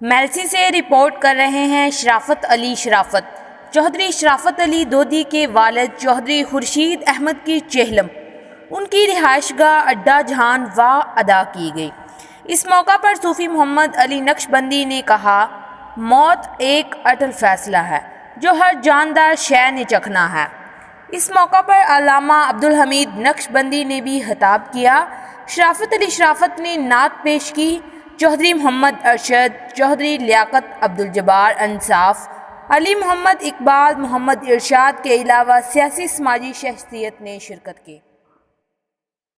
میلسی سے رپورٹ کر رہے ہیں شرافت علی شرافت۔ چودھری شرافت علی دودھی کے والد چودھری خورشید احمد کی چہلم، ان کی رہائش گاہ اڈا جہان واہ ادا کی گئی۔ اس موقع پر صوفی محمد علی نقشبندی نے کہا، موت ایک اٹل فیصلہ ہے جو ہر جاندار شے نے چکھنا ہے۔ اس موقع پر علامہ عبدالحمید نقشبندی نے بھی خطاب کیا۔ شرافت علی شرافت نے نعت پیش کی۔ چودھری محمد ارشد، چودھری لیاقت عبدالجبار انصاف، علی محمد اقبال، محمد ارشاد کے علاوہ سیاسی سماجی شخصیت نے شرکت کی۔